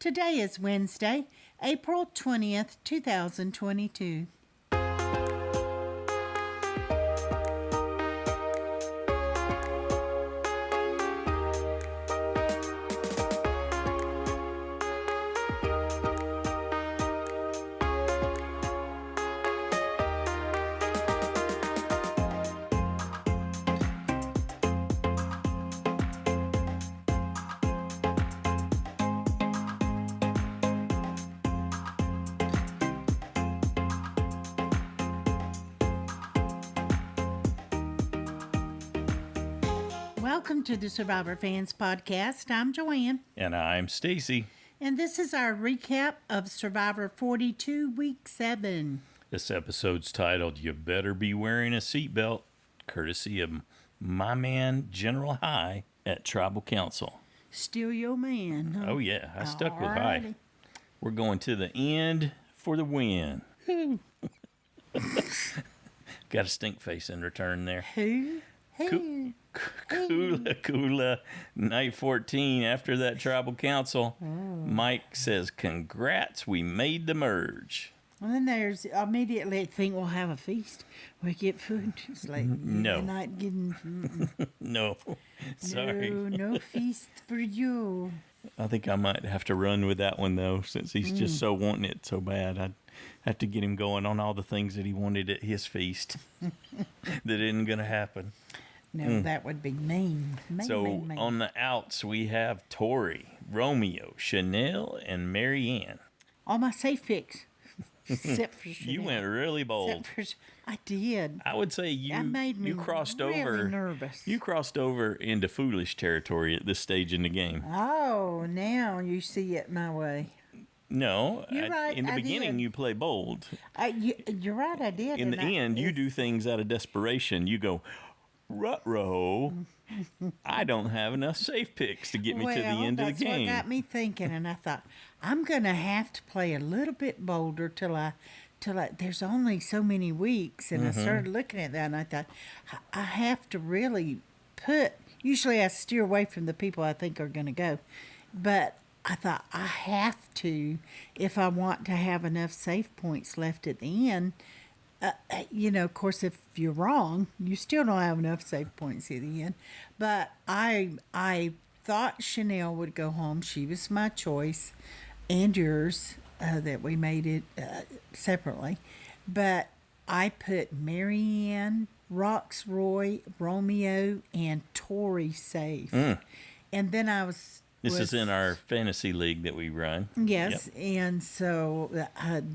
Today is Wednesday, April 20th, 2022. Welcome to the Survivor Fans Podcast. I'm Joanne. And I'm Stacy. And this is our recap of Survivor 42, Week 7. This episode's titled, You Better Be Wearing a Seatbelt, courtesy of my man, General High at Tribal Council. Still your man, huh? Oh, yeah. I stuck with High. We're going to the end for the win. Got a stink face in return there. Who? Kula Kula, night 14 after that tribal council. Mike says, congrats, we made the merge. And then there's immediately think we'll have a feast. We get food. It's like, no. You're not getting... No. Sorry. No feast for you. I think I might have to run with that one, though, since he's just so wanting it so bad. I'd have to get him going on all the things that he wanted at his feast. That isn't going to happen. No, that would be mean. Mean. On the outs, we have Tori, Romeo, Chanelle, and Maryanne. All my safe picks. Except for Chanelle. You went really bold. I did. I would say you crossed really over. Nervous. You crossed over into foolish territory at this stage in the game. Oh, now you see it my way. No, you're right. In the beginning, you play bold. You're right. I did. In the end, you do things out of desperation. You go, Ruh-roh, I don't have enough safe picks to get me to the end of the game. That's what got me thinking, and I thought, I'm going to have to play a little bit bolder till I, there's only so many weeks, and I started looking at that, and I thought, I have to really usually I steer away from the people I think are going to go, but I thought I have to, if I want to have enough safe points left at the end. Of course, if you're wrong, you still don't have enough safe points at the end. But I thought Chanelle would go home. She was my choice, and yours, that we made it separately. But I put Maryanne, Rocksroy, Romeo, and Tori safe. And then I was... This is in our fantasy league that we run. Yes, yep. And so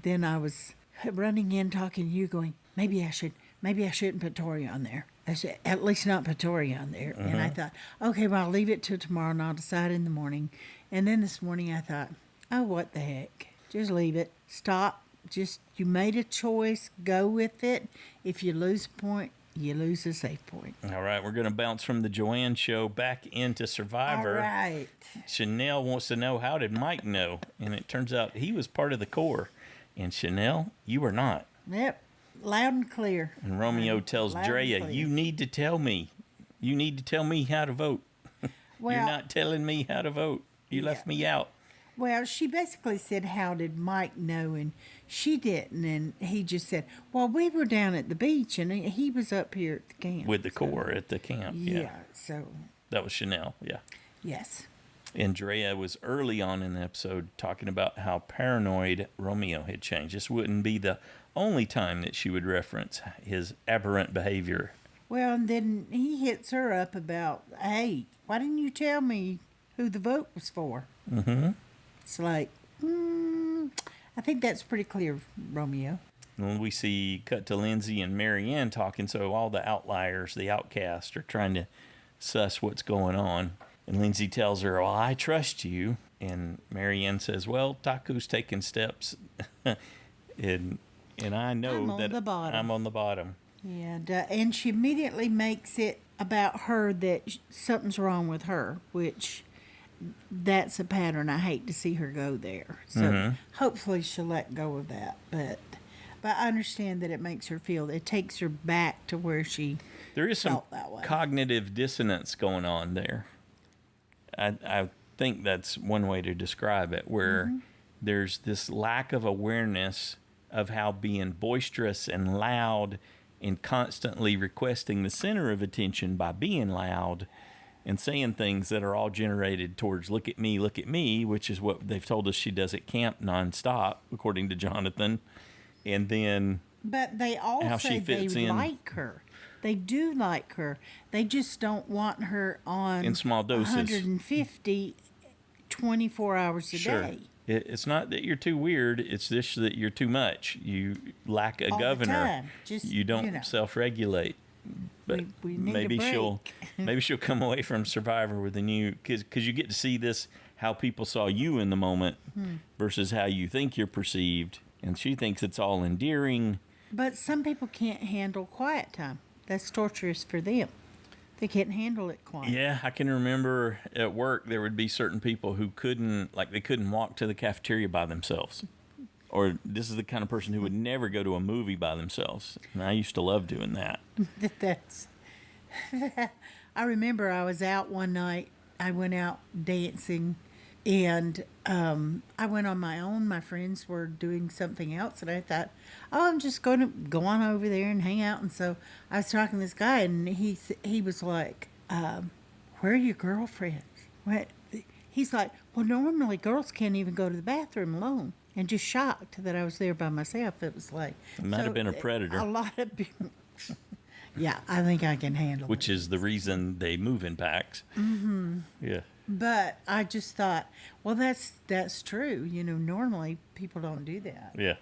then I was... running in, talking to you, going, maybe I shouldn't put Tori on there. I should at least not put Tori on there. And I thought, okay, well, I'll leave it till tomorrow and I'll decide in the morning. And then this morning I thought, oh, what the heck? Just leave it. Stop. You made a choice. Go with it. If you lose a point, you lose a safe point. All right, we're going to bounce from the Joanne show back into Survivor. All right. Chanelle wants to know, how did Mike know? And it turns out he was part of the core. And Chanelle, you are not. Yep, loud and clear. And Romeo tells Drea, you need to tell me. You need to tell me how to vote. Well, you're not telling me how to vote. You left me out. Well, she basically said, how did Mike know? And she didn't. And he just said, well, we were down at the beach, and he was up here at the camp. With the core at the camp, yeah. So that was Chanelle, yeah. Yes. And Drea was early on in the episode talking about how paranoid Romeo had changed. This wouldn't be the only time that she would reference his aberrant behavior. Well, and then he hits her up about, hey, why didn't you tell me who the vote was for? It's like, I think that's pretty clear, Romeo. And we see cut to Lindsay and Maryanne talking, so all the outliers, the outcasts, are trying to suss what's going on. And Lindsay tells her, well, I trust you. And Maryanne says, well, Taku's taking steps. and I know I'm on the bottom. Yeah, and she immediately makes it about her that something's wrong with her, which that's a pattern. I hate to see her go there. So hopefully she'll let go of that. But I understand that it makes her feel, it takes her back to where she there is some felt that way. Cognitive dissonance going on there. I think that's one way to describe it, where there's this lack of awareness of how being boisterous and loud and constantly requesting the center of attention by being loud and saying things that are all generated towards look at me, which is what they've told us she does at camp nonstop, according to Jonathan. And then But they all how say she fits they in. like her. They do like her. They just don't want her on In small doses. 150 24 hours a day. It's not that you're too weird. It's just that you're too much. You lack a All the governor. time. Just, you don't self-regulate. But we need maybe a break. she'll come away from Survivor with a new, because you get to see this, how people saw you in the moment versus how you think you're perceived. And she thinks it's all endearing. But some people can't handle quiet time. That's torturous for them. They can't handle it quiet. Yeah, I can remember at work there would be certain people who couldn't walk to the cafeteria by themselves. Or this is the kind of person who would never go to a movie by themselves. And I used to love doing that. That's. I remember I was out one night. I went out dancing, and I went on my own. My friends were doing something else, and I thought, oh, I'm just going to go on over there and hang out. And so I was talking to this guy, and he was like, where are your girlfriends? What? He's like, well, normally girls can't even go to the bathroom alone. And just shocked that I was there by myself. It was like... It might have been a predator. A lot of people... Yeah, I think I can handle it. Which is the reason they move in packs. Mm-hmm. Yeah. But I just thought, well, that's true. You know, normally people don't do that. Yeah.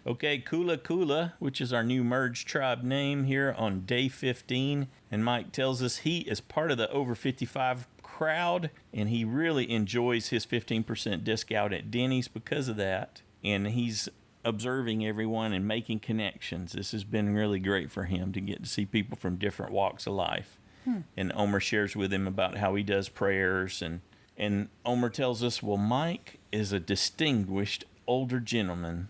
Okay, Kula Kula, which is our new merged tribe name here on day 15. And Mike tells us he is part of the over 55 crowd, and he really enjoys his 15% discount at Denny's because of that. And he's observing everyone and making connections. This has been really great for him to get to see people from different walks of life. And Omar shares with him about how he does prayers, and Omar tells us, well, Mike is a distinguished older gentleman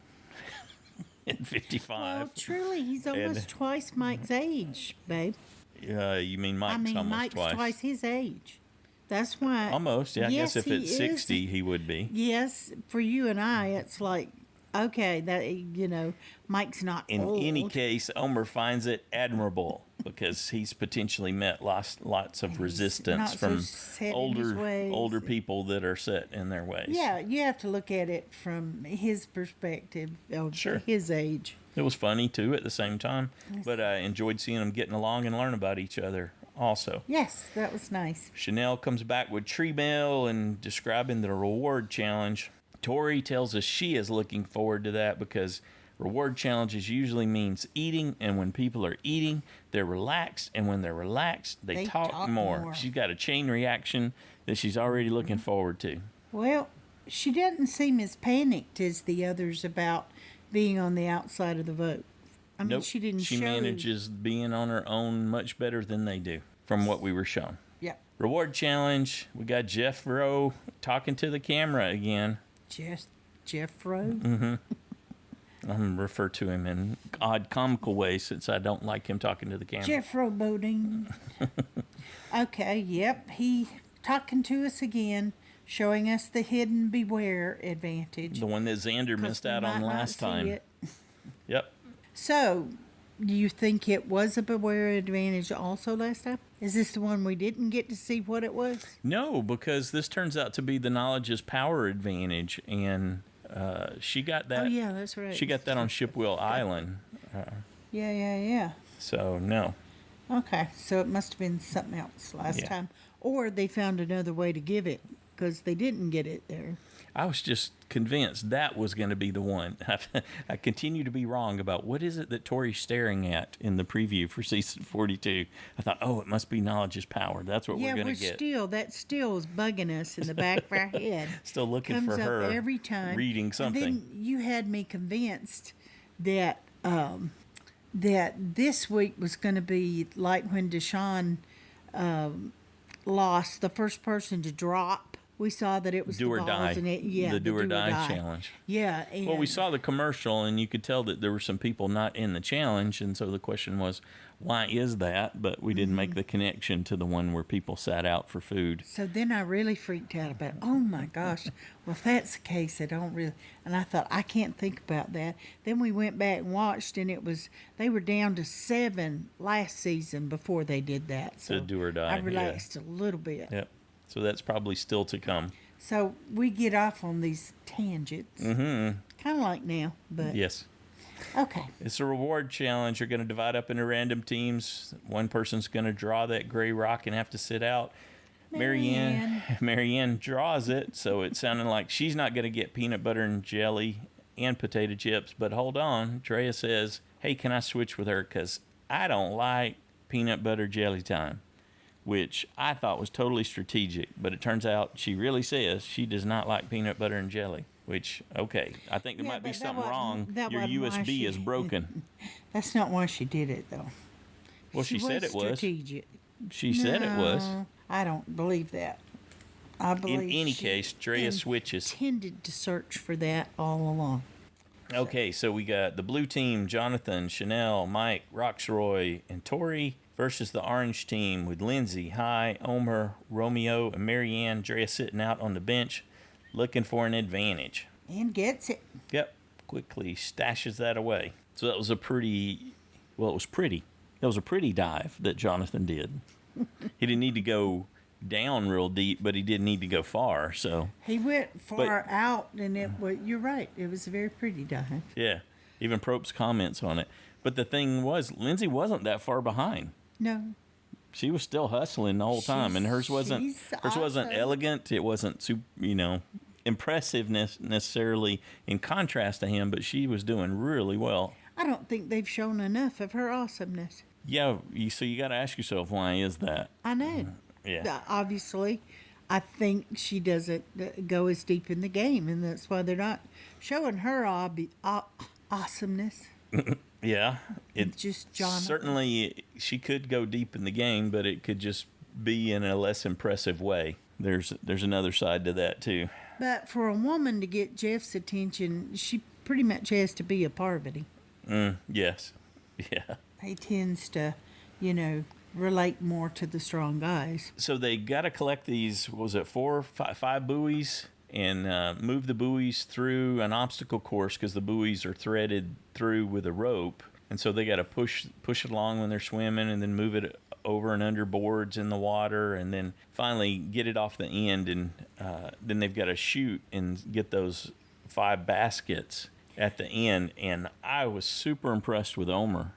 at 55. Well, truly, he's almost twice Mike's age, babe. You mean Mike's almost Mike's twice? twice his age. That's why. Almost, yeah. Yes, I guess if it's he 60, is. he would be. Yes, for you and I, it's like, okay, that, you know, Mike's not In old. any case, Omar finds it admirable because he's potentially met lots of resistance not so from set in his ways. older people that are set in their ways. Yeah, you have to look at it from his perspective of Sure. his age. It was funny, too, at the same time. But I enjoyed seeing them getting along and learn about each other also. Yes, that was nice. Chanelle comes back with tree mail and describing the reward challenge. Tori tells us she is looking forward to that because reward challenges usually means eating, and when people are eating, they're relaxed, and when they're relaxed, they talk more. She's got a chain reaction that she's already looking forward to. Well, she doesn't seem as panicked as the others about being on the outside of the vote. I mean, Nope. she didn't She show... manages being on her own much better than they do, from what we were shown. Yeah. Reward challenge, we got Jeff Rowe talking to the camera again. Jeff Rowe? Mm-hmm. I'm going to refer to him in odd comical ways since I don't like him talking to the camera. Jeff Rowe boating. Okay, yep. He talking to us again, showing us the hidden beware advantage. The one that Xander 'Cause missed we out might on not last see time. it. Yep. So, do you think it was a beware advantage also last time? Is this the one we didn't get to see what it was? No, because this turns out to be the knowledge is power advantage, and she got that. Oh, yeah, that's right. She got that on Shipwheel Island. Yeah. So, no. Okay, so it must have been something else last Yeah. time. Or they found another way to give it because they didn't get it there. I was just convinced that was going to be the one. I continue to be wrong about what is it that Tori's staring at in the preview for season 42. I thought, oh, it must be knowledge is power. That's what we're going to get. That still is bugging us in the back of our head. Still looking Comes for her up every time. reading something. And then you had me convinced that that this week was going to be like when Deshaun lost, the first person to drop we saw that it was Do the or balls die. and it, yeah, The do or die challenge. Yeah. Well, we saw the commercial, and you could tell that there were some people not in the challenge, and so the question was, why is that? But we didn't make the connection to the one where people sat out for food. So then I really freaked out about, oh my gosh, well, if that's the case, I don't really, and I thought, I can't think about that. Then we went back and watched, and they were down to 7 last season before they did that. So The do or die, I relaxed a little bit. Yep. So that's probably still to come. So we get off on these tangents, kind of like now, but Yes. okay. It's a reward challenge. You're going to divide up into random teams. One person's going to draw that gray rock and have to sit out. Maryanne draws it, so it sounded like she's not going to get peanut butter and jelly and potato chips. But hold on. Drea says, hey, can I switch with her? Because I don't like peanut butter jelly time, which I thought was totally strategic. But it turns out she really says she does not like peanut butter and jelly. Which, okay, I think there might be something wrong. Your USB is broken. That's not why she did it, though. Well, she said it was. Strategic. She said it was. I don't believe that. I believe In any she case, Drea switches. Intended to search for that all along. Okay, so we got the blue team, Jonathan, Chanelle, Mike, Rocksroy, and Tori versus the orange team with Lindsay, Omar, Romeo, and Maryanne. Drea sitting out on the bench looking for an advantage. And gets it. Yep, quickly stashes that away. So that was it was pretty. That was a pretty dive that Jonathan did. He didn't need to go down real deep, but he did need to go far. So he went far out, and you're right. It was a very pretty dive. Yeah, even Prope's comments on it. But the thing was, Lindsay wasn't that far behind. No. She was still hustling the whole time, and hers wasn't awesome. elegant. It wasn't impressiveness necessarily in contrast to him, but she was doing really well. I don't think they've shown enough of her awesomeness. Yeah, so you got to ask yourself, why is that? I know. Yeah. Obviously, I think she doesn't go as deep in the game, and that's why they're not showing her awesomeness. Yeah. It's just Jonathan. Certainly, she could go deep in the game, but it could just be in a less impressive way. There's another side to that, too. But for a woman to get Jeff's attention, she pretty much has to be a Parvati. Yes. Yeah. He tends to, relate more to the strong guys. So they got to collect these, five buoys, and move the buoys through an obstacle course because the buoys are threaded through with a rope. And so they got to push it along when they're swimming, and then move it over and under boards in the water, and then finally get it off the end. And then they've got to shoot and get those 5 baskets at the end. And I was super impressed with Omar.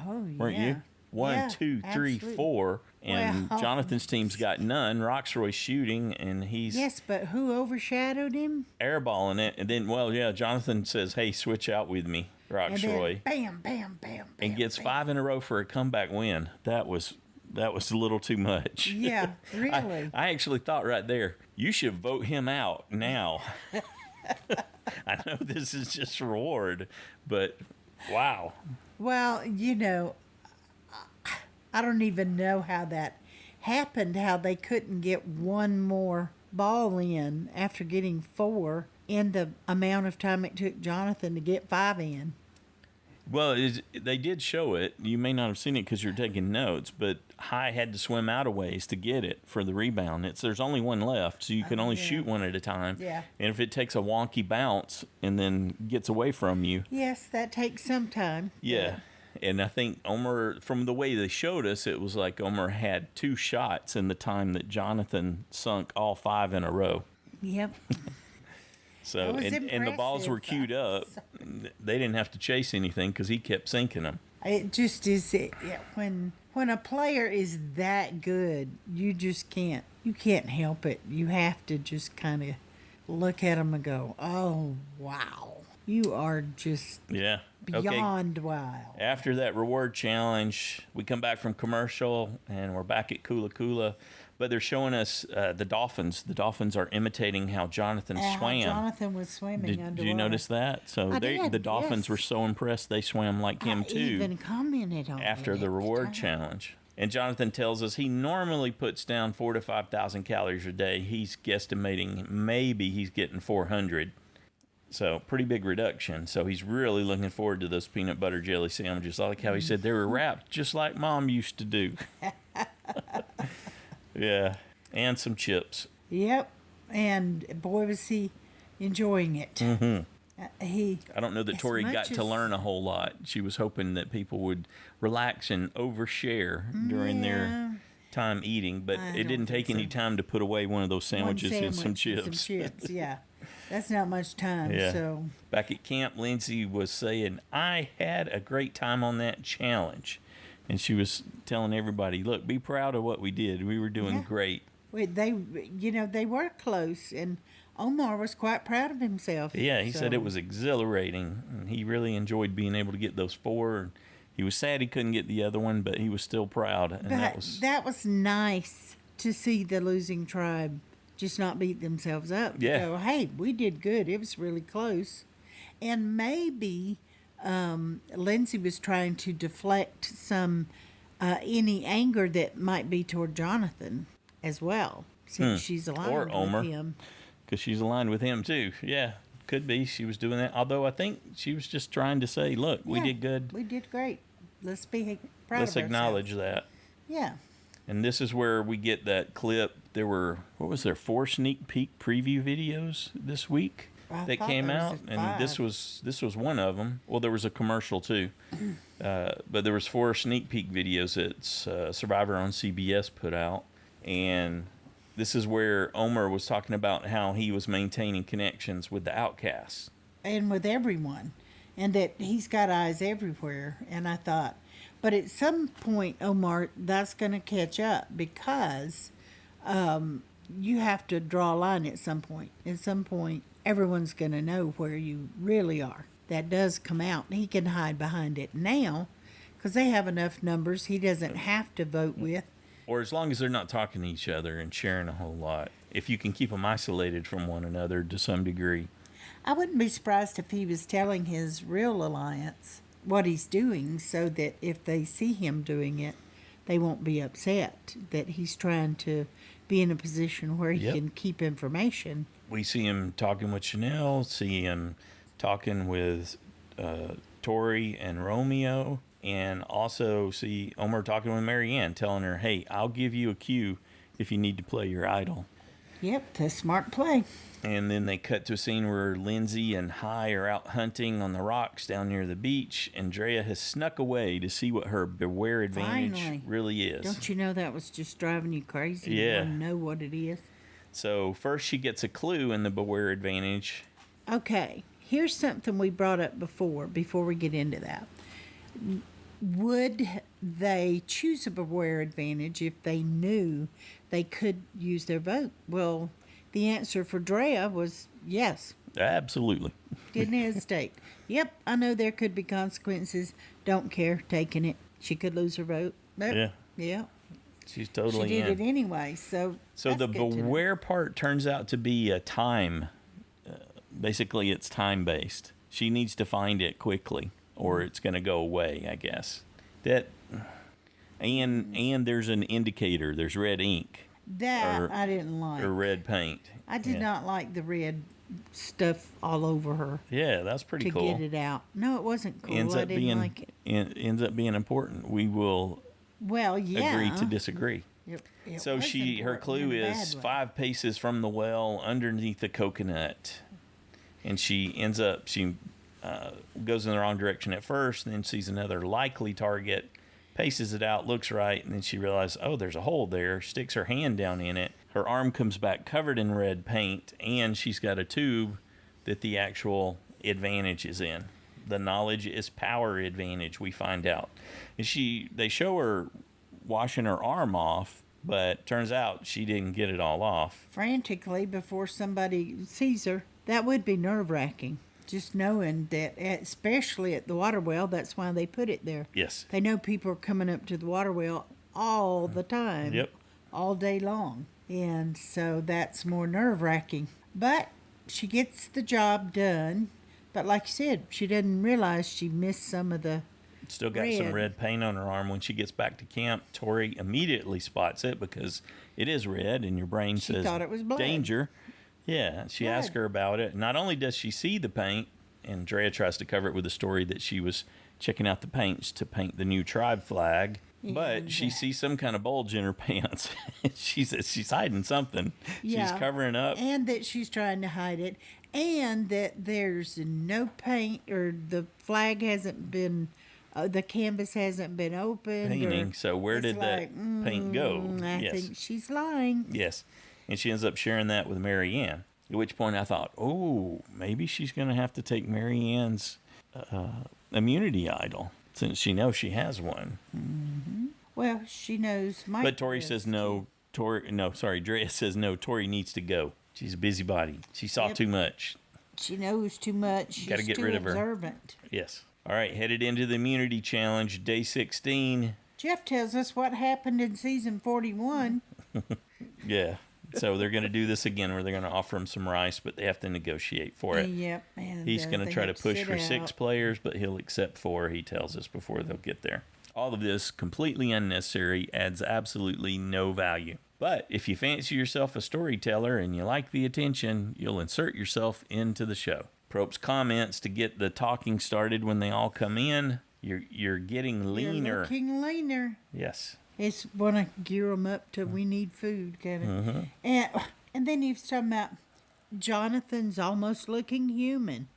Oh, yeah. Weren't you? 1, 2, 3, absolutely. 4. And Well, Jonathan's team's got none. Rocksroy's shooting, and he's Yes, but who overshadowed him? airballing it. And then, Jonathan says, hey, switch out with me, And Rocksroy. then bam, bam, bam, bam. And gets bam. 5 in a row for a comeback win. That was a little too much. Yeah, really. I actually thought right there, you should vote him out now. I know this is just reward, but wow. Well, I don't even know how that happened, how they couldn't get one more ball in after getting 4 in the amount of time it took Jonathan to get 5 in. Well, they did show it. You may not have seen it because you're taking notes, but High had to swim out a ways to get it for the rebound. There's only one left, so you can only shoot one at a time. Yeah. And if it takes a wonky bounce and then gets away from you. Yes, that takes some time. Yeah. And I think Omar, from the way they showed us, it was like Omar had 2 shots in the time that Jonathan sunk all 5 in a row. Yep. So, and the balls were queued up. They didn't have to chase anything because he kept sinking them. It just is. When a player is that good, you can't help it. You have to just kind of look at them and go, "Oh wow, you are just beyond wow." After that reward challenge, we come back from commercial and we're back at Kula Kula. But they're showing us the dolphins. The dolphins are imitating how Jonathan swam. Jonathan was swimming underwater. Did you notice that? So the dolphins were so impressed they swam like him too. Even commented on after it the every reward time. challenge. And Jonathan tells us he normally puts down 4,000 to 5,000 calories a day. He's guesstimating maybe he's getting 400. So pretty big reduction. So he's really looking forward to those peanut butter jelly sandwiches. I like how he said they were wrapped just like Mom used to do. Yeah. And some chips. Yep. And boy, was he enjoying it. Mm-hmm. I don't know that as Tori much got to as- learn a whole lot. She was hoping that people would relax and overshare during their time eating, but I it don't didn't take think any so. time to put away one of those sandwiches and some sandwich chips. Some chips, yeah. That's not much time, Yeah. so... Back at camp, Lindsay was saying, I had a great time on that challenge. And she was telling everybody, look, be proud of what we did. We were doing Yeah. great. They were close, and Omar was quite proud of himself. Yeah, he said so- it was exhilarating. And he really enjoyed being able to get those 4. He was sad he couldn't get the other one, but he was still proud. And But that was nice to see the losing tribe just not beat themselves up. Yeah. Go, hey, we did good. It was really close. And maybe Lindsay was trying to deflect some any anger that might be toward Jonathan as well, since she's aligned Or Omar. with him. because she's aligned with him too. Yeah, could be she was doing that. Although I think she was just trying to say, look, we Yeah, did good. We did great. Let's be proud Let's of acknowledge ourselves. that. Yeah. And this is where we get that clip. There were, 4 sneak peek preview videos this week I that thought came there was out, a and 5. this was one of them. Well, there was a commercial too, but there was 4 sneak peek videos that Survivor on CBS put out, and this is where Omar was talking about how he was maintaining connections with the outcasts. And with everyone, and that he's got eyes everywhere. And I thought, but at some point, Omar, that's going to catch up, because you have to draw a line at some point. At some point, everyone's going to know where you really are. That does come out. He can hide behind it now because they have enough numbers he doesn't have to vote with. Or as long as they're not talking to each other and sharing a whole lot. If you can keep them isolated from one another to some degree. I wouldn't be surprised if he was telling his real alliance what he's doing, so that if they see him doing it, they won't be upset that he's trying to be in a position where he Yep. can keep information. We see him talking with Chanelle, see him talking with Tori and Romeo, and also see Omar talking with Maryanne, telling her, hey, I'll give you a cue if you need to play your idol. Yep, that's smart play. And then they cut to a scene where Lindsay and Hai are out hunting on the rocks down near the beach, and Drea has snuck away to see what her beware advantage Finally. really is. Don't you know that was just driving you crazy? Yeah. You want to know what it is? So first she gets a clue in the beware advantage. Okay, here's something we brought up before we get into that. Would they choose a beware advantage if they knew they could use their vote? Well, the answer for Drea was yes. Absolutely. Didn't hesitate. Yep, I know there could be consequences. Don't care, taking it. She could lose her vote. But, Yeah. yeah. She's She totally did in. it anyway, so So that's the good to know. beware part turns out to be a time. Basically, it's time based. She needs to find it quickly, or it's going to go away. I guess that. And there's an indicator. There's red ink That or- I didn't like. or red paint. I did Yeah. not like the red stuff all over her Yeah, that's pretty to cool. get it out. No, it wasn't cool. Ends I up didn't being like it. ends up being important. We will Well, yeah. agree to disagree. It So was her important clue in a is bad way. 5 paces from the well underneath the coconut. And she ends up, goes in the wrong direction at first, then sees another likely target, paces it out, looks right, and then she realizes, oh, there's a hole there, sticks her hand down in it. Her arm comes back covered in red paint, and she's got a tube that the actual advantage is in. The knowledge is power advantage, we find out. And they show her washing her arm off, but turns out she didn't get it all off. Frantically before somebody sees her. That would be nerve-wracking. Just knowing that, especially at the water well, that's why they put it there. Yes. They know people are coming up to the water well all the time. Yep. All day long. And so that's more nerve-wracking. But she gets the job done. But like you said, she didn't realize she missed some of the Still got some red paint on her arm. When she gets back to camp, Tori immediately spots it because it is red, and your brain says thought it was blood. Danger. Yeah, she asked her about it. Not only does she see the paint, and Drea tries to cover it with a story that she was checking out the paints to paint the new tribe flag, but she sees some kind of bulge in her pants. She says she's hiding something. Yeah. She's covering up. And that she's trying to hide it. And that there's no paint, or the flag hasn't been, the canvas hasn't been opened. Painting. So where did that paint go? I think she's lying. Yes. And she ends up sharing that with Maryanne. At which point I thought, oh, maybe she's going to have to take Maryanne's immunity idol, since she knows she has one. Mm-hmm. Well, she knows Mike. But Tori says no. Drea says no. Tori needs to go. She's a busybody. She saw too much. She knows too much. She's Got to get rid of her. Observant. Yes. All right, headed into the immunity challenge, day 16. Jeff tells us what happened in season 41. Yeah. So they're going to do this again, where they're going to offer him some rice, but they have to negotiate for it. Yep. And he's going to try to push for 6 out. players, but he'll accept 4, he tells us, before they'll get there. All of this, completely unnecessary, adds absolutely no value. But if you fancy yourself a storyteller and you like the attention, you'll insert yourself into the show. Probe's comments to get the talking started when they all come in. You're getting leaner. You're looking leaner. Yes. It's want to gear them up till we need food, kind of. Mm-hmm. And then he was talking about Jonathan's almost looking human.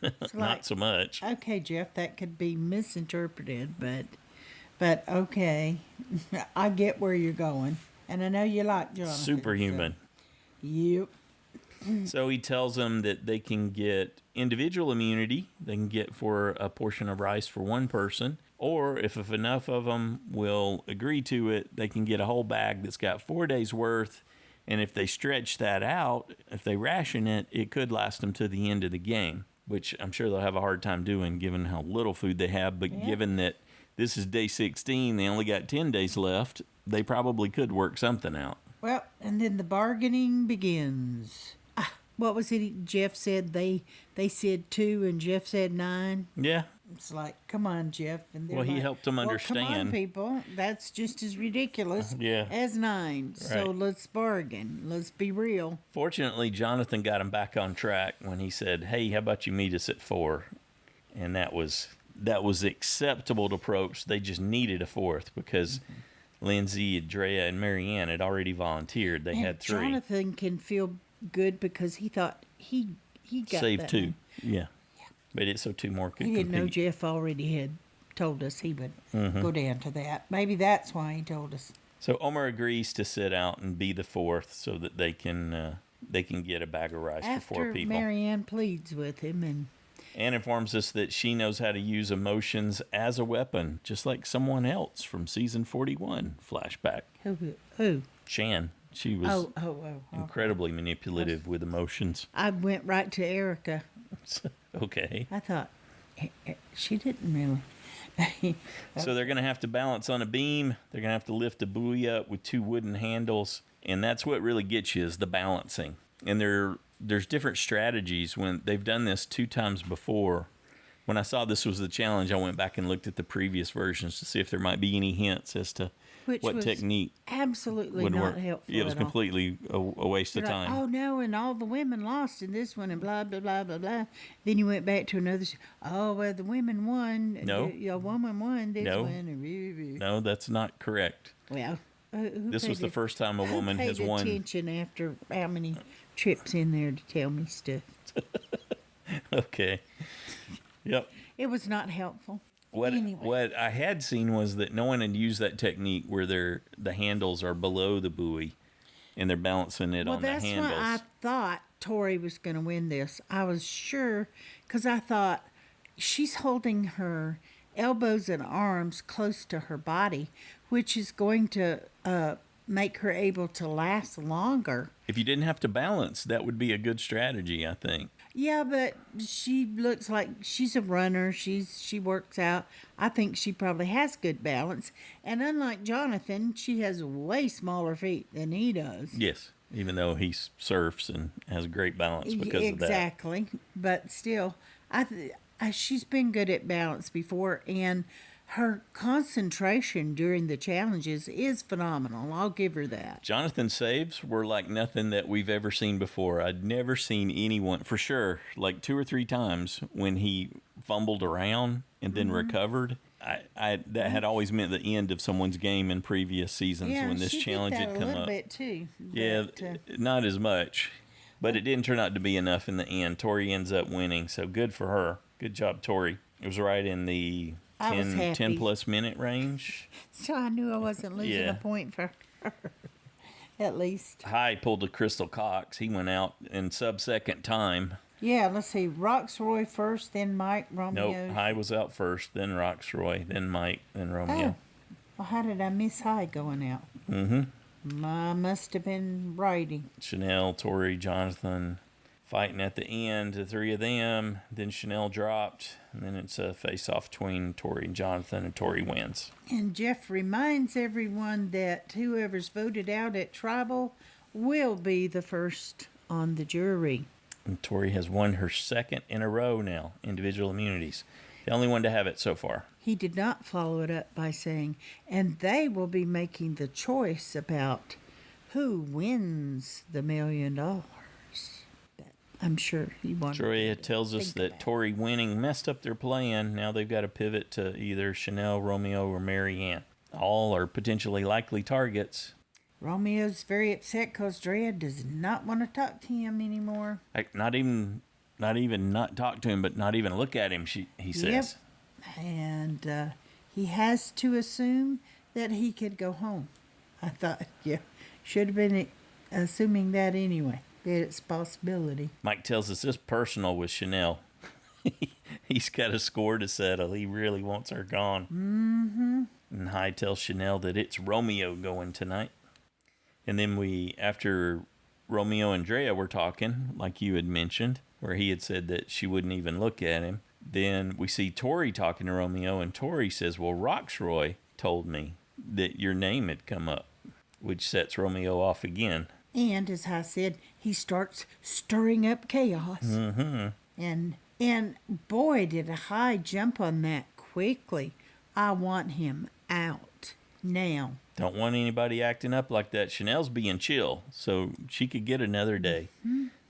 It's Not so much. Okay, Jeff, that could be misinterpreted, but okay, I get where you're going, and I know you like Jonathan. Superhuman. So. Yep. So he tells them that they can get individual immunity. They can get for a portion of rice for one person. Or if enough of them will agree to it, they can get a whole bag that's got 4 days' worth. And if they stretch that out, if they ration it, it could last them to the end of the game, which I'm sure they'll have a hard time doing given how little food they have. But given that this is day 16, they only got 10 days left, they probably could work something out. Well, and then the bargaining begins. What was it Jeff said? They said 2 and Jeff said 9. Yeah. It's like, come on, Jeff. And Well, he helped them understand. Come on, people. That's just as ridiculous as 9. Right. So let's bargain. Let's be real. Fortunately, Jonathan got him back on track when he said, hey, how about you meet us at 4? And that was acceptable to Probst. They just needed a 4th because Lindsay, Drea, and Maryanne had already volunteered. They had 3. Jonathan can feel good because he thought he got saved that 2. one. Yeah. But it's so 2 more could He didn't know compete. Jeff already had told us he would go down to that. Maybe that's why he told us. So Omar agrees to sit out and be the 4th so that they can get a bag of rice for 4 people. After Maryanne pleads with him and informs us that she knows how to use emotions as a weapon, just like someone else from season 41 flashback. Who? Shan. She was incredibly manipulative with emotions. I went right to Erica. Okay. I thought, she didn't really. So they're going to have to balance on a beam. They're going to have to lift a buoy up with 2 wooden handles. And that's what really gets you is the balancing. And there's different strategies. When they've done this 2 times before. When I saw this was the challenge, I went back and looked at the previous versions to see if there might be any hints as to what technique absolutely would not work. helpful. Yeah, it was completely a waste of time. Oh no, and all the women lost in this one, and blah blah blah blah blah. Then you went back to another. Oh well, the women won. No, a woman won this one. No, that's not correct. Well, this was the first time a woman has won. Attention after how many trips in there to tell me stuff. Okay. Yep. It was not helpful. What I had seen was that no one had used that technique where the handles are below the buoy and they're balancing it on the handles. Well, that's why I thought Tori was going to win this. I was sure because I thought she's holding her elbows and arms close to her body, which is going to make her able to last longer. If you didn't have to balance, that would be a good strategy, I think. Yeah, but she looks like she's a runner. She works out. I think she probably has good balance. And unlike Jonathan, she has way smaller feet than he does. Yes, even though he surfs and has great balance because of that. Exactly. But still, she's been good at balance before. And her concentration during the challenges is phenomenal. I'll give her that. Jonathan's saves were like nothing that we've ever seen before. I'd never seen anyone, for sure, like 2 or 3 times when he fumbled around and then recovered. That had always meant the end of someone's game in previous seasons when this challenge had come a little up. bit too. Yeah, not as much, but it didn't turn out to be enough in the end. Tori ends up winning, so good for her. Good job, Tori. It was right in the 10 plus minute range. So I knew I wasn't losing a point for her, at least. High pulled a Crystal Cox. He went out in sub-second time. Yeah, let's see. Rocksroy first, then Mike, Romeo. Nope, High was out first, then Rocksroy, then Mike, then Romeo. Oh, well, how did I miss High going out? I must have been writing. Chanelle, Tori, Jonathan fighting at the end, the 3 of them. Then Chanelle dropped, and then it's a face-off between Tori and Jonathan, and Tori wins. And Jeff reminds everyone that whoever's voted out at Tribal will be the first on the jury. And Tori has won her 2nd in a row now, individual immunities. The only one to have it so far. He did not follow it up by saying, and they will be making the choice about who wins the $1 million. But I'm sure he wanted Drea tells us that Tori winning messed up their plan. Now they've got to pivot to either Chanelle, Romeo, or Maryanne. All are potentially likely targets. Romeo's very upset because Drea does not want to talk to him anymore. Like not even not talk to him, but not even look at him. He says. Yep. And he has to assume that he could go home. I thought, should have been assuming that anyway. It's a possibility. Mike tells us this personal with Chanelle. He's got a score to settle. He really wants her gone. And High tells Chanelle that it's Romeo going tonight. And then after Romeo and Drea were talking, like you had mentioned, where he had said that she wouldn't even look at him. Then we see Tori talking to Romeo, and Tori says, well, Rocksroy told me that your name had come up, which sets Romeo off again. And as I said, he starts stirring up chaos. And boy, did a High jump on that quickly. I want him out now. Don't want anybody acting up like that. Chanelle's being chill, so she could get another day.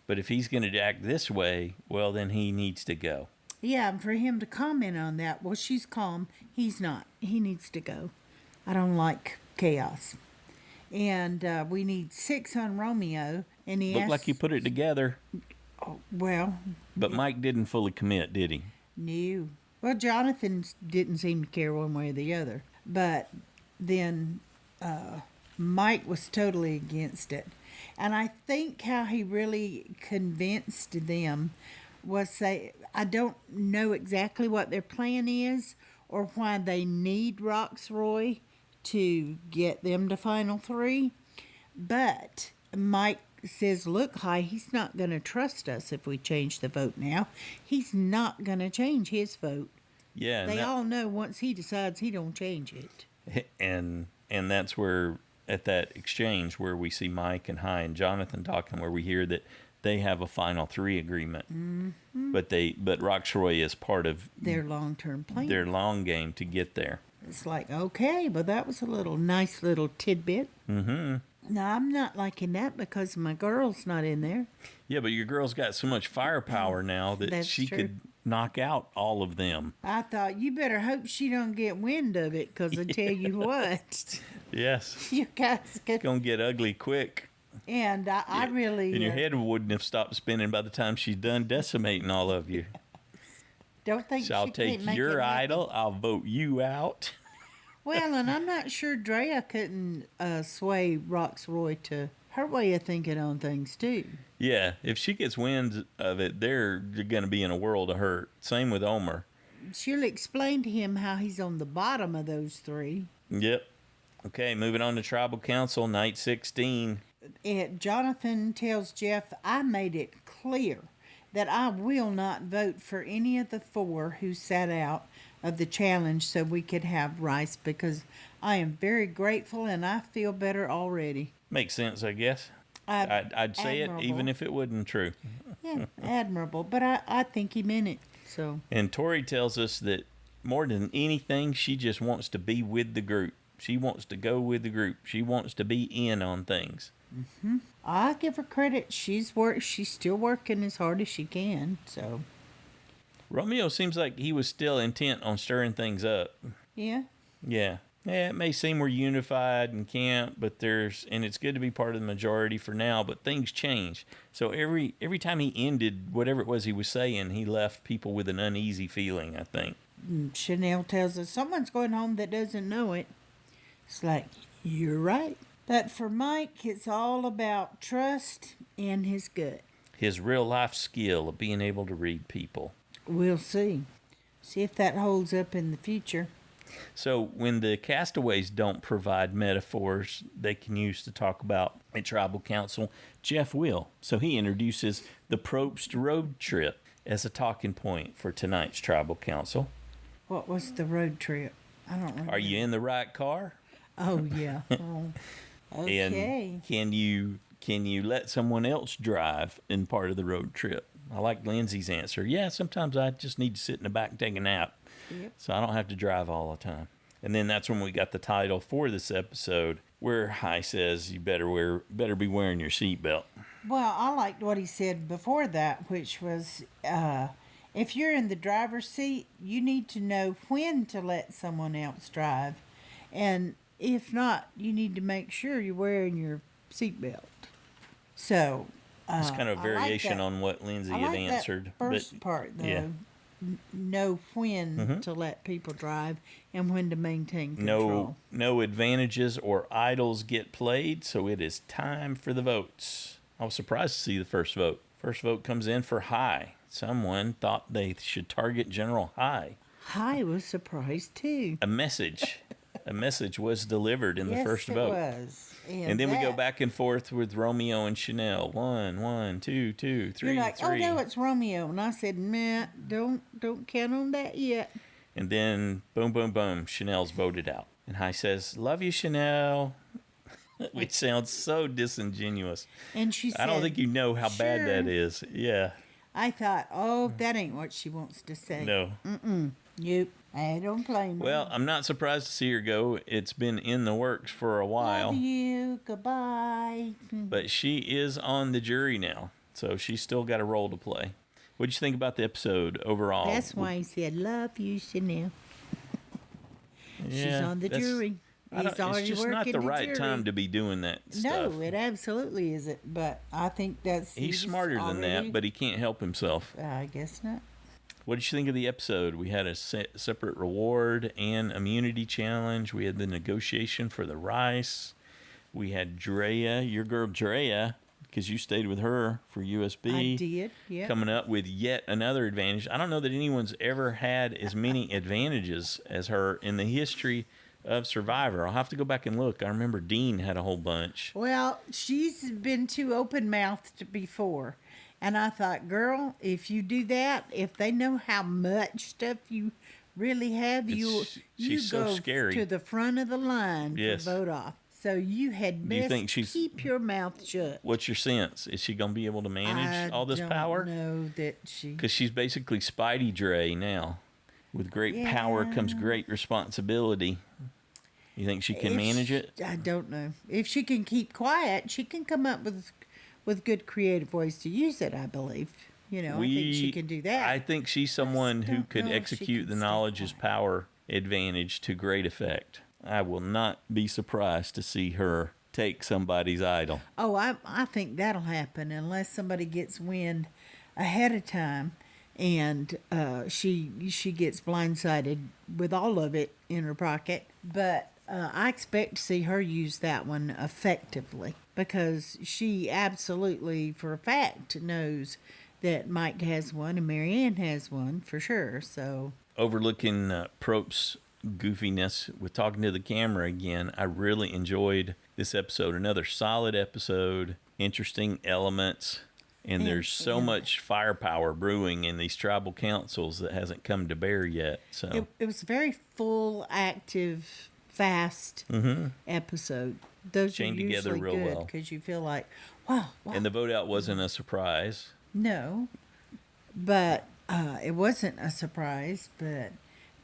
But if he's going to act this way, well, then he needs to go. Yeah, and for him to comment on that, well, she's calm. He's not. He needs to go. I don't like chaos. And we need 6 on Romeo. And he Looked like you put it together. Oh, well. But Mike didn't fully commit, did he? No. Well, Jonathan didn't seem to care one way or the other. But then Mike was totally against it. And I think how he really convinced them was I don't know exactly what their plan is or why they need Rocksroy to get them to Final 3. But Mike says, look, High, he's not going to trust us if we change the vote now. He's not going to change his vote. Yeah. They all know once he decides he don't change it. And that's where, at that exchange where we see Mike and High and Jonathan talking, where we hear that they have a Final 3 agreement. But Rocksroy is part of their long-term plan. Their long game to get there. It's like, okay, but that was a nice little tidbit. Now, I'm not liking that because my girl's not in there. Yeah, but your girl's got so much firepower now that she could knock out all of them. I thought, you better hope she don't get wind of it, because I tell you what. Yes. You guys it's going to get ugly quick. And I really... And your head wouldn't have stopped spinning by the time she's done decimating all of you. Don't think so I'll take your idol. I'll vote you out. Well, and I'm not sure Drea couldn't sway Rocksroy to her way of thinking on things, too. Yeah, if she gets wind of it, they're going to be in a world of hurt. Same with Omar. She'll explain to him how he's on the bottom of those 3. Yep. Okay, moving on to Tribal Council, night 16. Jonathan tells Jeff, I made it clear that I will not vote for any of the 4 who sat out of the challenge so we could have rice, because I am very grateful and I feel better already. Makes sense, I guess. I'd say admirable. it even if it wasn't true. Yeah, admirable. But I think he meant it. So. And Tori tells us that more than anything, she just wants to be with the group. She wants to go with the group. She wants to be in on things. Mm-hmm. I give her credit. She's still working as hard as she can. So Romeo seems like he was still intent on stirring things up. yeah. Yeah. Yeah, it may seem we're unified in camp, but and it's good to be part of the majority for now, but things change. So every time he ended whatever it was he was saying, he left people with an uneasy feeling, I think. Chanelle tells us someone's going home that doesn't know it. It's like, you're right. But for Mike, it's all about trust and his gut. His real life skill of being able to read people. We'll see. See if that holds up in the future. So when the castaways don't provide metaphors they can use to talk about a tribal council, Jeff will. So he introduces the Probst road trip as a talking point for tonight's tribal council. What was the road trip? I don't remember. Are you in the right car? Oh, yeah. Oh. Okay. And can you let someone else drive in part of the road trip? I like Lindsay's answer. Yeah, sometimes I just need to sit in the back and take a nap. Yep. So I don't have to drive all the time. And then that's when we got the title for this episode, where High says you better be wearing your seatbelt. Well, I liked what he said before that, which was if you're in the driver's seat, you need to know when to let someone else drive. And if not, you need to make sure you're wearing your seatbelt. So it's kind of a variation on what Lindsay had answered. That first part, though. Yeah. Know when to let people drive and when to maintain control. No advantages or idols get played, so it is time for the votes. I was surprised to see the first vote. First vote comes in for High. Someone thought they should target General High. High was surprised, too. A message was delivered in the first vote. Yes, it was. And then we go back and forth with Romeo and Chanelle. 1, 2, 2, 3, You're like, 3. Oh, no, it's Romeo. And I said, nah, don't count on that yet. And then, boom, boom, boom, Chanelle's voted out. And High says, love you, Chanelle. Which sounds so disingenuous. And she said, I don't think you know how bad that is. Yeah. I thought, that ain't what she wants to say. No. Nope. I don't blame her. Well, I'm not surprised to see her go. It's been in the works for a while. Love you. Goodbye. But she is on the jury now, so she's still got a role to play. What did you think about the episode overall? That's why he said, love you, Chanelle. She's on the jury. It's just not the right time to be doing that stuff. No, it absolutely isn't. But I think he's smarter than that, but he can't help himself. I guess not. What did you think of the episode? We had a separate reward and immunity challenge. We had the negotiation for the rice. We had Drea, your girl Drea, because you stayed with her for USB. I did, yeah. Coming up with yet another advantage. I don't know that anyone's ever had as many advantages as her in the history of Survivor. I'll have to go back and look. I remember Dean had a whole bunch. Well, she's been too open-mouthed before. And I thought, girl, if you do that, if they know how much stuff you really have, you go scary. To the front of the line to vote off. So you had best keep your mouth shut. What's your sense? Is she going to be able to manage all this power? I don't know that she... Because she's basically Spidey Dre now. With great power comes great responsibility. You think she can manage it? I don't know. If she can keep quiet, she can come up with good creative ways to use it, I believe. I think she can do that. I think she's someone who could execute the knowledge is power advantage to great effect. I will not be surprised to see her take somebody's idol. Oh, I think that'll happen unless somebody gets wind ahead of time and she gets blindsided with all of it in her pocket. But I expect to see her use that one effectively because she absolutely, for a fact, knows that Mike has one and Maryanne has one for sure. So overlooking Propst's goofiness with talking to the camera again, I really enjoyed this episode. Another solid episode, interesting elements, and there's so much firepower brewing in these tribal councils that hasn't come to bear yet. So it was a very full, active, fast episode. Those chained are usually together real good well because you feel like, wow. And the vote out wasn't a surprise. No, but it wasn't a surprise. But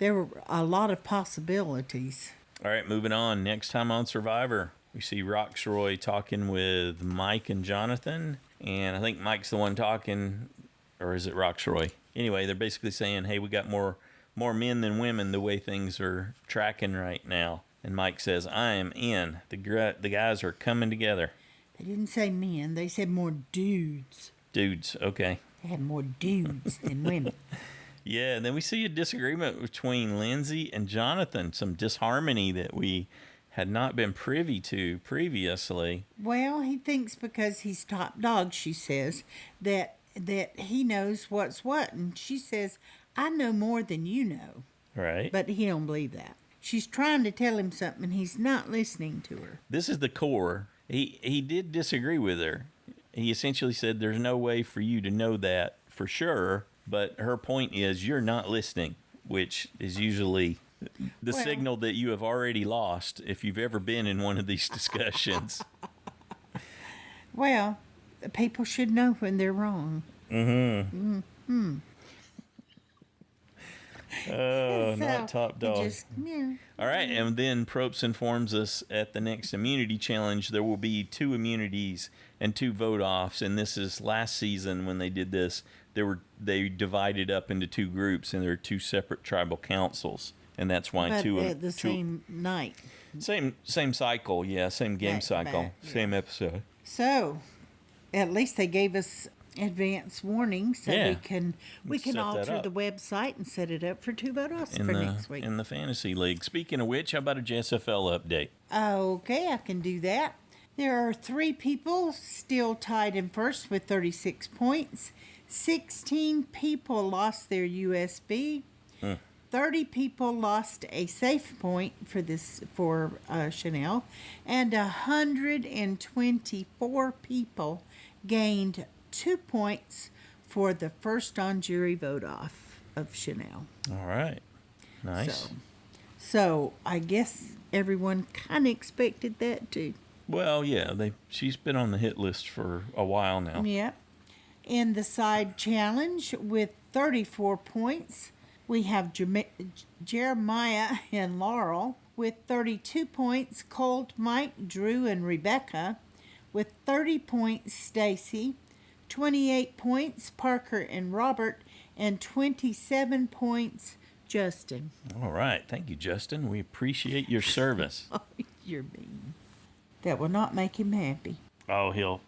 there were a lot of possibilities. All right, moving on. Next time on Survivor, we see Rocksroy talking with Mike and Jonathan. And I think Mike's the one talking, or is it Rocksroy? Anyway, they're basically saying, hey, we got more men than women the way things are tracking right now. And Mike says, I am in. The guys are coming together. They didn't say men. They said more dudes. Dudes, okay. They had more dudes than women. Yeah, and then we see a disagreement between Lindsay and Jonathan, some disharmony that we had not been privy to previously. Well, he thinks because he's top dog, she says, that he knows what's what. And she says, I know more than you know. Right. But he don't believe that. She's trying to tell him something, and he's not listening to her. This is the core. He did disagree with her. He essentially said, there's no way for you to know that for sure. But her point is, you're not listening, which is usually the signal that you have already lost if you've ever been in one of these discussions. Well, people should know when they're wrong. Mm-hmm. Mm-hmm. Oh, so, not top dog. All right, and then Probst informs us at the next immunity challenge there will be 2 immunities and 2 vote-offs, and this is last season when they did this. They divided up into 2 groups, and there are 2 separate tribal councils, and that's why but 2 at the same night. Same cycle, yeah, same game cycle, yeah. Same episode. So, at least they gave us advance warning so we can alter the website and set it up for 2 vote-offs for next week. In the Fantasy League. Speaking of which, how about a JSFL update? Okay, I can do that. There are 3 people still tied in first with 36 points. 16 people lost their USB. 30 people lost a safe point for Chanelle, and 124 people gained 2 points for the first on jury vote off of Chanelle. All right, nice. So I guess everyone kind of expected that too. Well, yeah, she's been on the hit list for a while now. Yep. In the side challenge with 34 points, we have Jeremiah and Laurel with 32 points. Colt, Mike, Drew, and Rebecca with 30 points. Stacy, 28 points. Parker and Robert, and 27 points. Justin. All right, thank you, Justin. We appreciate your service. Oh, you're mean. That will not make him happy. Oh, he'll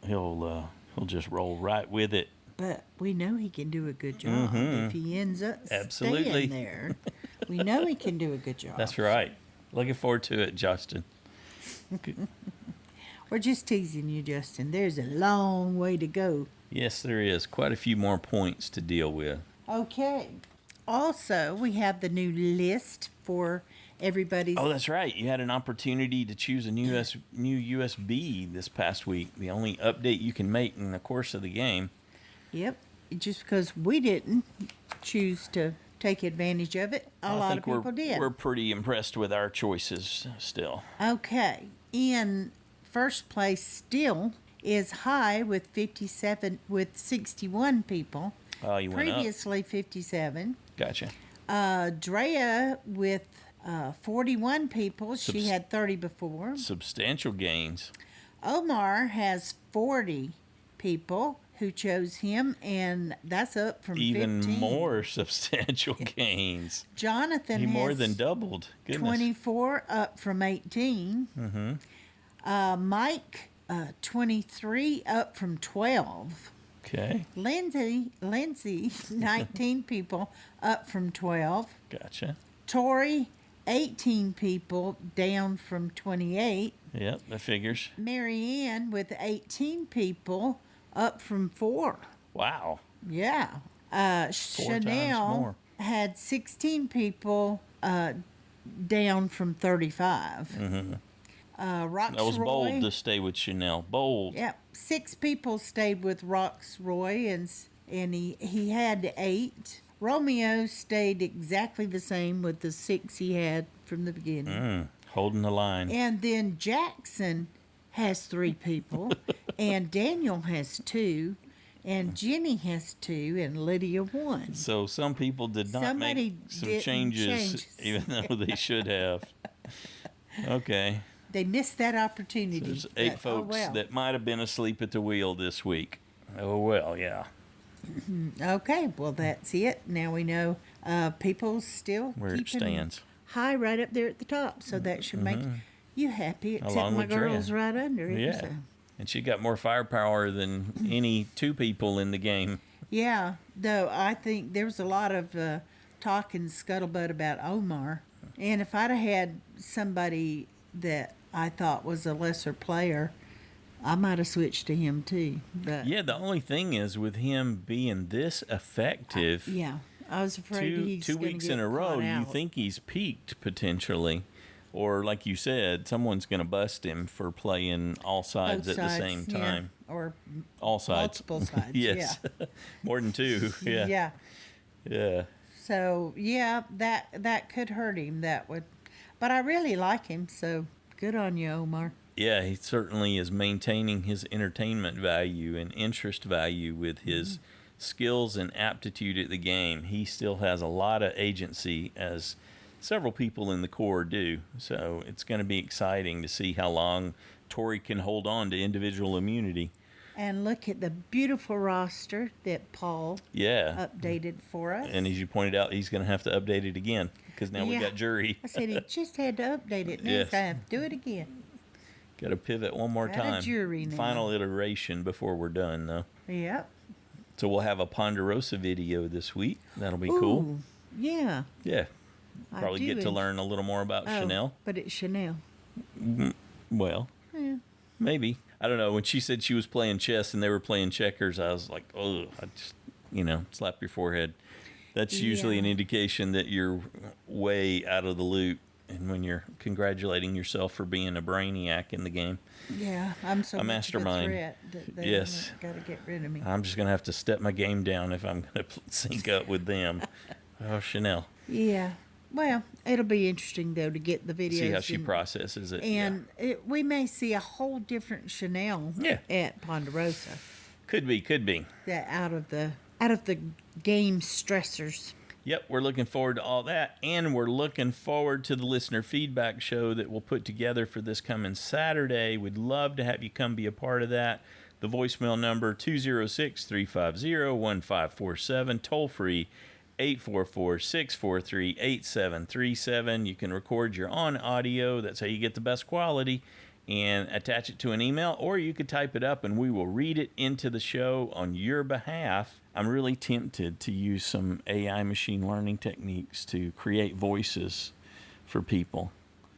just roll right with it. But we know he can do a good job if he ends up staying there. We know he can do a good job. That's right. Looking forward to it, Justin. We're just teasing you, Justin. There's a long way to go. Yes, there is. Quite a few more points to deal with. Okay. Also, we have the new list for everybody's... Oh, that's right. You had an opportunity to choose a new USB this past week. The only update you can make in the course of the game. Yep. Just because we didn't choose to take advantage of it, a lot of people did. We're pretty impressed with our choices still. Okay. In first place still is High with 61 people. Oh, you went up. Previously 57. Gotcha. Drea with 41 people. She had 30 before. Substantial gains. Omar has 40 people who chose him, and that's up from 15. Even more substantial gains. Jonathan has more than doubled. Goodness. 24 up from 18. Mm-hmm. Mike, 23 up from 12. Okay. Lindsay, 19 people up from 12. Gotcha. Tori, 18 people down from 28. Yep, that figures. Maryanne with 18 people up from 4. Wow. Yeah. Chanelle had 16 people down from 35. Mm-hmm. Rocksroy. That was bold to stay with Chanelle. Bold. Yep. 6 people stayed with Rocksroy, and he had 8. Romeo stayed exactly the same with the 6 he had from the beginning. Holding the line. And then Jackson has 3 people, and Daniel has 2. And Jenny has 2, and Lydia 1. So some people did not make some changes, even though they should have. Okay. They missed that opportunity. So there's 8 folks that might have been asleep at the wheel this week. Oh, well, yeah. Okay, well, that's it. Now we know people still where it stands. High right up there at the top, so that should make you happy, except Along my with girl's Drea. right under it. Yeah. So. And she got more firepower than any 2 people in the game. Yeah, though I think there was a lot of talk and scuttlebutt about Omar. And if I'd have had somebody that I thought was a lesser player, I might have switched to him too. But Yeah, the only thing is with him being this effective, I was afraid he's two weeks in a row, you think he's peaked potentially. Or like you said, someone's going to bust him for playing all sides at the same time. Or all sides. Multiple sides, yes. More than 2, yeah. Yeah. So, that could hurt him. That would, but I really like him, so good on you, Omar. Yeah, he certainly is maintaining his entertainment value and interest value with his skills and aptitude at the game. He still has a lot of agency, as several people in the Corps do. So it's going to be exciting to see how long Tori can hold on to individual immunity. And look at the beautiful roster that Paul updated for us. And as you pointed out, he's going to have to update it again because now we got jury. I said he just had to update it. Now he's going to have to do it again. Got to pivot one more time. Jury now. Final iteration before we're done, though. Yep. So we'll have a Ponderosa video this week. That'll be cool. Yeah. Yeah. Probably get to learn a little more about Chanelle. But it's Chanelle. Well, maybe. I don't know. When she said she was playing chess and they were playing checkers, I was like, oh, I just, slap your forehead. That's usually an indication that you're way out of the loop. And when you're congratulating yourself for being a brainiac in the game. Yeah, I'm so a much mastermind. Of a threat that they got to get rid of me. I'm just going to have to step my game down if I'm going to sync up with them. Oh, Chanelle. Yeah. Well, it'll be interesting, though, to get the videos. See how she processes it. And we may see a whole different Chanelle at Ponderosa. Could be. That out of the game stressors. Yep, we're looking forward to all that, and we're looking forward to the listener feedback show that we'll put together for this coming Saturday. We'd love to have you come be a part of that. The voicemail number, 206-350-1547, toll-free, 844-643-8737. You can record your own audio. That's how you get the best quality, and attach it to an email, or you could type it up and we will read it into the show on your behalf. I'm really tempted to use some AI machine learning techniques to create voices for people.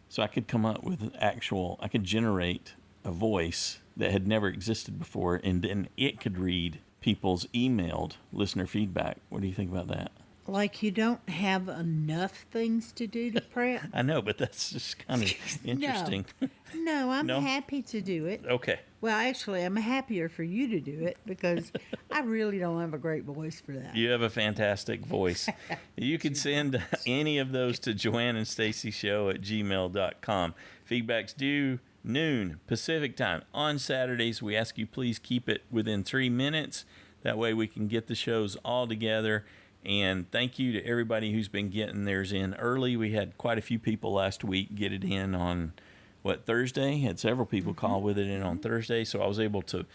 So I could come up with I could generate a voice that had never existed before, and then it could read people's emailed listener feedback. What do you think about that? Like you don't have enough things to do to prep? I know, but that's just kind of interesting. No, I'm happy to do it. Okay. Well, actually, I'm happier for you to do it because I really don't have a great voice for that. You have a fantastic voice. You can send any of those to JoanneandStacyShow@gmail.com. Feedback's due noon Pacific time on Saturdays. We ask you please keep it within 3 minutes. That way we can get the shows all together. And thank you to everybody who's been getting theirs in early. We had quite a few people last week get it in on, Thursday? Had several people call with it in on Thursday. So I was able to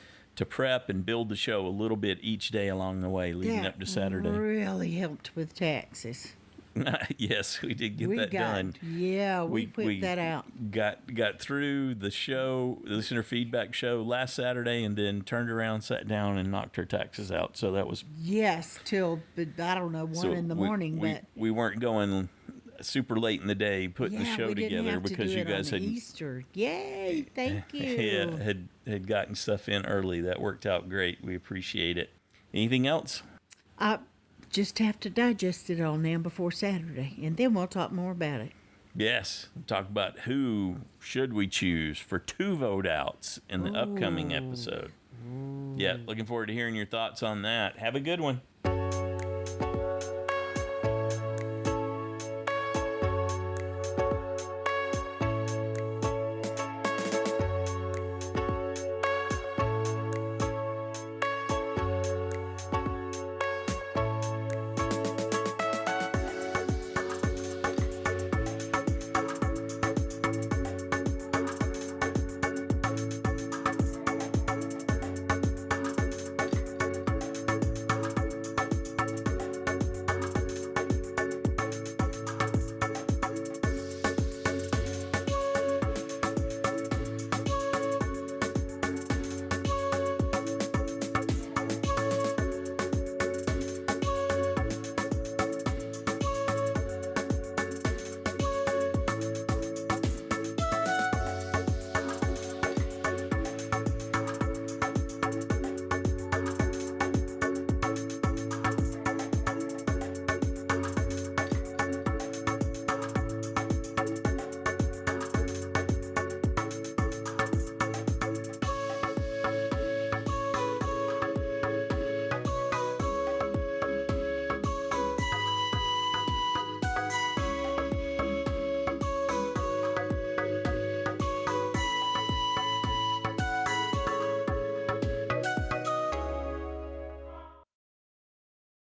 prep and build the show a little bit each day along the way leading up to Saturday. Really helped with taxes. Yes, we did get that done. Yeah, we put that out. Got through the show, the listener feedback show last Saturday, and then turned around, sat down, and knocked our taxes out. So that was till I don't know 1 in the morning. But we weren't going super late in the day putting the show together because you guys had Easter. Yay! Thank you. Yeah, had gotten stuff in early. That worked out great. We appreciate it. Anything else? Just have to digest it all now before Saturday, and then we'll talk more about it. Yes, we'll talk about who should we choose for 2 vote outs in the upcoming episode. Yeah, looking forward to hearing your thoughts on that. Have a good one.